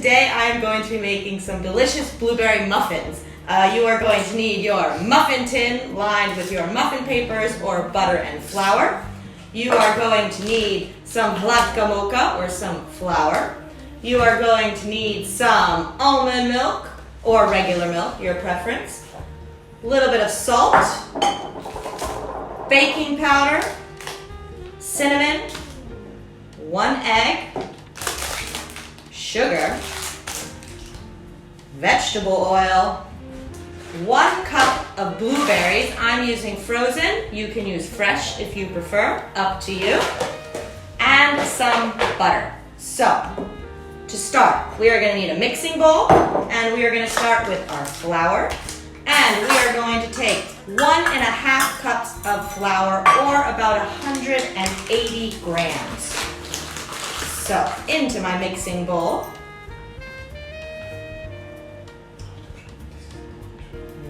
today I am going to be making some delicious blueberry muffins. You are going to need your muffin tin lined with your muffin papers or butter and flour. You are going to need some hladka mocha or some flour. You are going to need some almond milk or regular milk, your preference. A little bit of salt, baking powder, cinnamon, 1 egg, sugar, vegetable oil, 1 cup of blueberries. I'm using frozen. You can use fresh if you prefer, up to you. And some butter. So, to start, we are going to need a mixing bowl, and we are going to start with our flour. And we are going to take 1½ cups of flour, or about 180 grams. So, into my mixing bowl.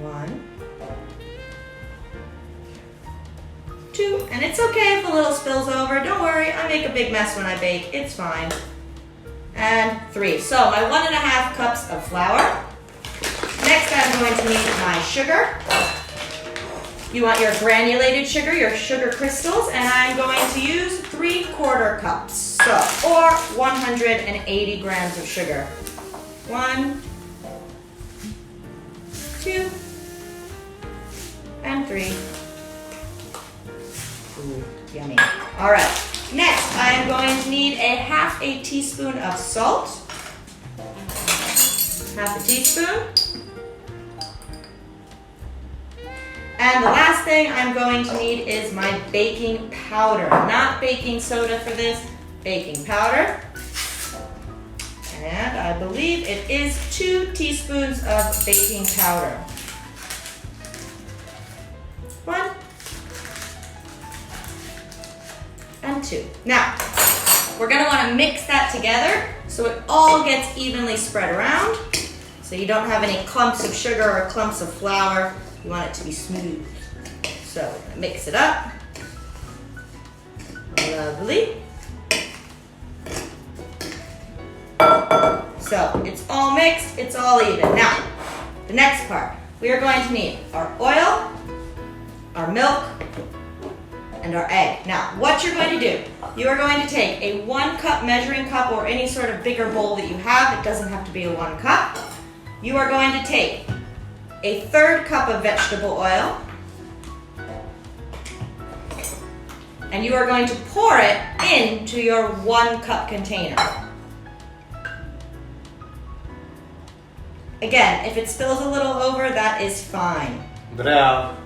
1, 2, and it's okay if a little spills over. Don't worry, I make a big mess when I bake. It's fine. And 3. So my 1½ cups of flour. Next, I'm going to need my sugar. You want your granulated sugar, your sugar crystals, and I'm going to use 3/4 cups. So, or 180 grams of sugar. 1, 2, and 3. Ooh, yummy. All right. Next, I am going to need a 1/2 teaspoon of salt. 1/2 teaspoon. And the last thing I'm going to need is my baking powder. Not baking soda for this, baking powder. And I believe it is 2 teaspoons of baking powder. 1 and 2. Now, we're going to want to mix that together so it all gets evenly spread around. So you don't have any clumps of sugar or clumps of flour. You want it to be smooth. So mix it up. Lovely. So it's all mixed, it's all even. Now, the next part, we are going to need our oil, our milk, and our egg. Now, what you're going to do, you are going to take a 1 cup measuring cup or any sort of bigger bowl that you have. It doesn't have to be a 1 cup. You are going to take a 1/3 cup of vegetable oil, and you are going to pour it into your 1 cup container. Again, if it spills a little over, that is fine. Drea.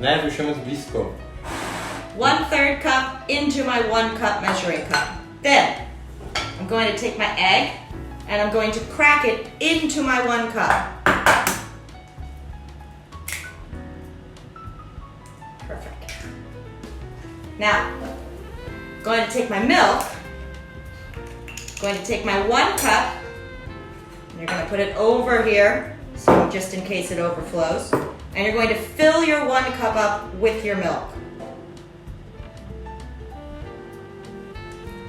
Ne, už je moc blízko. 1/3 cup into my 1 cup measuring cup. Then, I'm going to take my egg and I'm going to crack it into my 1 cup. Perfect. Now, I'm going to take my milk, going to take my 1 cup, and you're going to put it over here, so just in case it overflows, and you're going to fill your 1 cup up with your milk.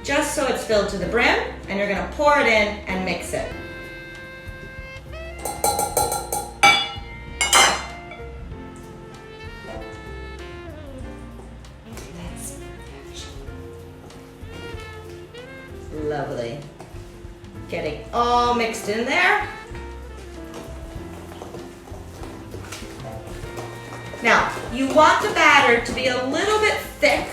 Just so it's filled to the brim, and you're going to pour it in and mix it. Lovely. Getting all mixed in there. Now, you want the batter to be a little bit thick,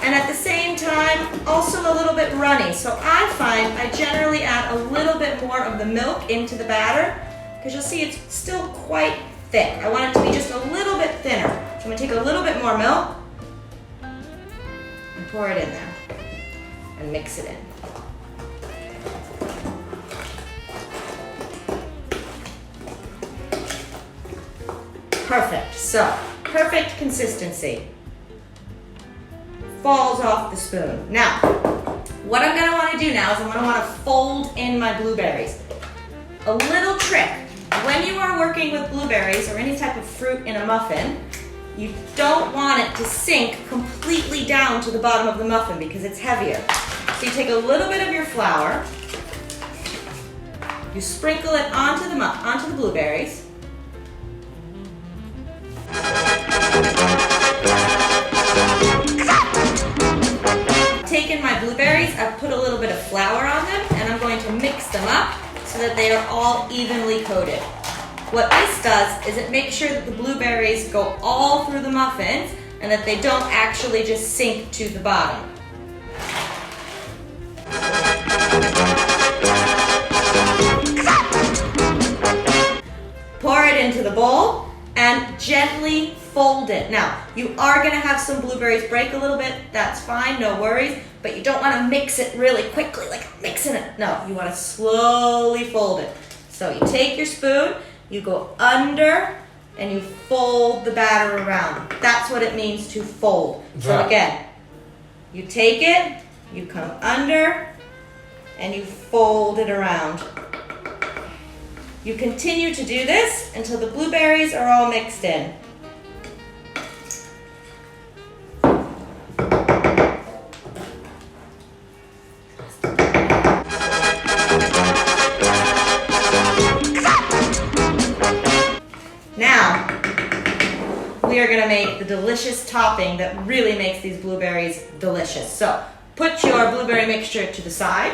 and at the same time, also a little bit runny. So I find I generally add a little bit more of the milk into the batter, because you'll see it's still quite thick. I want it to be just a little bit thinner. So I'm going to take a little bit more milk and pour it in there and mix it in. Perfect. So, perfect consistency. Falls off the spoon. Now, what I'm going to want to do now is I'm going to want to fold in my blueberries. A little trick. When you are working with blueberries or any type of fruit in a muffin, You don't want it to sink completely down to the bottom of the muffin because it's heavier. So you take a little bit of your flour, you sprinkle it onto the blueberries. Taken my blueberries, I've put a little bit of flour on them, and I'm going to mix them up so that they are all evenly coated. What this does is it makes sure that the blueberries go all through the muffins and that they don't actually just sink to the bottom. Pour it into the bowl and gently fold it. Now, you are gonna have some blueberries break a little bit, that's fine, no worries, but you don't wanna mix it really quickly, like mixing it. No, you wanna slowly fold it. So you take your spoon, you go under, and you fold the batter around. That's what it means to fold. So again, you take it, you come under, and you fold it around. You continue to do this until the blueberries are all mixed in. Now, we are gonna make the delicious topping that really makes these blueberries delicious. So, put your blueberry mixture to the side.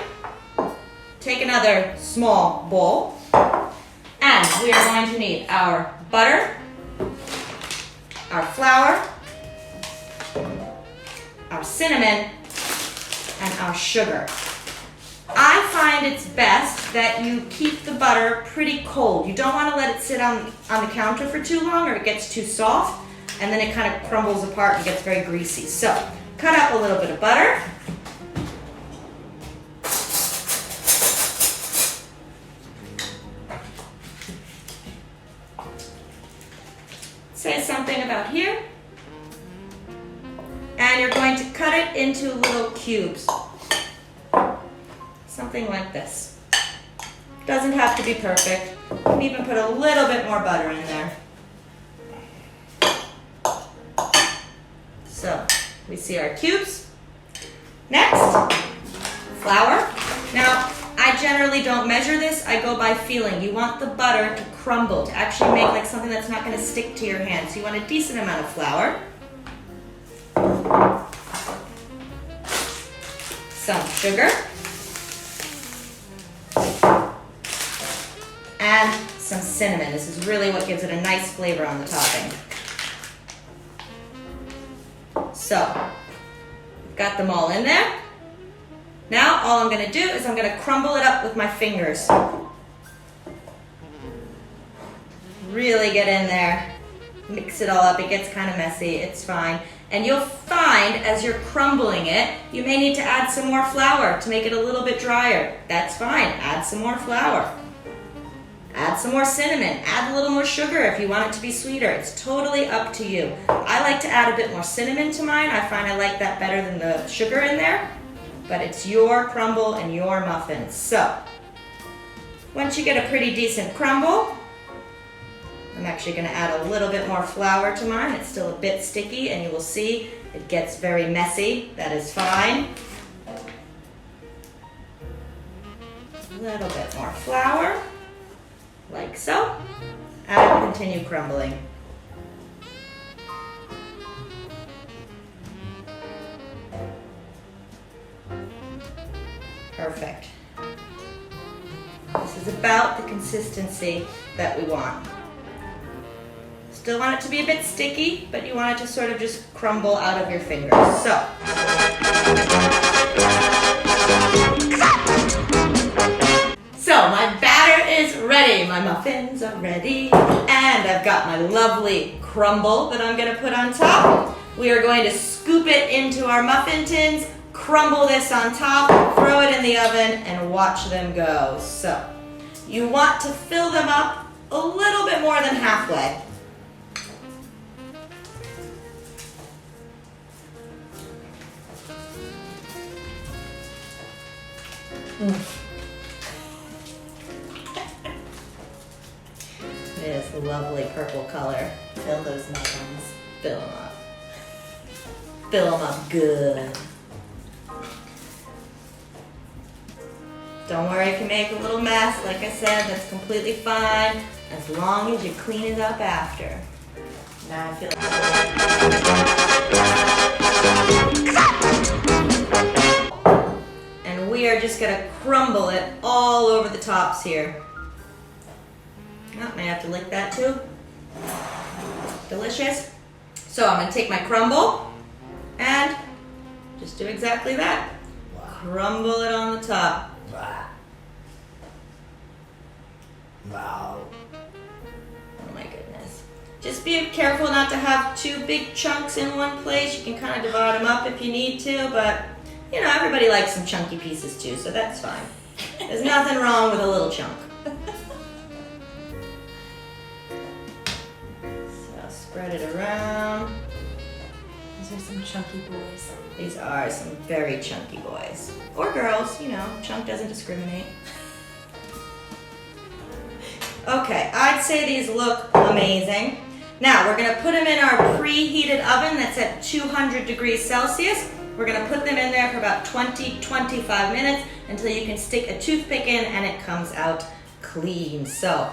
Take another small bowl. And we are going to need our butter, our flour, our cinnamon, and our sugar. I find it's best that you keep the butter pretty cold. You don't want to let it sit on the counter for too long or it gets too soft and then it kind of crumbles apart and gets very greasy. So, cut up a little bit of butter. Says something about here. And you're going to cut it into little cubes. Something like this. Doesn't have to be perfect. You can even put a little bit more butter in there. So, we see our cubes. Next, flour. Now, I generally don't measure this, I go by feeling. You want the butter to crumble, to actually make like something that's not going to stick to your hand. So you want a decent amount of flour. Some sugar. And some cinnamon. This is really what gives it a nice flavor on the topping. So, we've got them all in there. Now, all I'm going to do is I'm going to crumble it up with my fingers. Really get in there. Mix it all up. It gets kind of messy. It's fine. And you'll find as you're crumbling it, you may need to add some more flour to make it a little bit drier. That's fine. Add some more flour. Add some more cinnamon. Add a little more sugar if you want it to be sweeter. It's totally up to you. I like to add a bit more cinnamon to mine. I find I like that better than the sugar in there. But it's your crumble and your muffins. So, once you get a pretty decent crumble, I'm actually going to add a little bit more flour to mine. It's still a bit sticky and you will see it gets very messy. That is fine. A little bit more flour, like so, and continue crumbling. Perfect. This is about the consistency that we want. Still want it to be a bit sticky, but you want it to sort of just crumble out of your fingers. So. So my batter is ready. My muffins are ready. And I've got my lovely crumble that I'm going to put on top. We are going to scoop it into our muffin tins, crumble this on top, throw it in the oven, and watch them go. So, you want to fill them up a little bit more than halfway. It is a lovely purple color. Fill those muffins. Fill them up. Fill them up good. Don't worry if you make a little mess. Like I said, that's completely fine as long as you clean it up after. Now I feel like... And we are just gonna crumble it all over the tops here. Oh, may have to lick that too. Delicious. So I'm gonna take my crumble and just do exactly that. Crumble it on the top. Wow. Oh my goodness. Just be careful not to have two big chunks in one place. You can kind of divide them up if you need to, but you know, everybody likes some chunky pieces too, so that's fine. There's nothing wrong with a little chunk. So spread it around. These are some chunky boys. These are some very chunky boys. Or girls, you know, chunk doesn't discriminate. Okay, I'd say these look amazing. Now, we're gonna put them in our preheated oven that's at 200 degrees Celsius. We're gonna put them in there for about 20-25 minutes until you can stick a toothpick in and it comes out clean. So,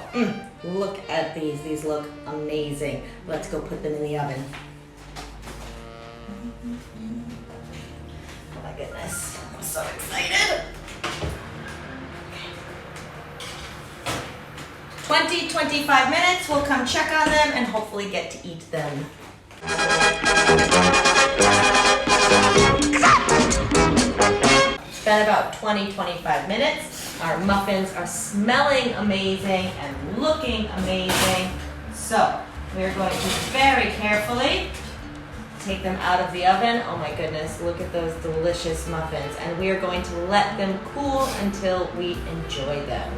look at these. These look amazing. Let's go put them in the oven. Oh my goodness, I'm so excited. 20-25 minutes, we'll come check on them and hopefully get to eat them. It's been about 20-25 minutes. Our muffins are smelling amazing and looking amazing. So we're going to very carefully take them out of the oven. Oh my goodness, look at those delicious muffins. And we are going to let them cool until we enjoy them.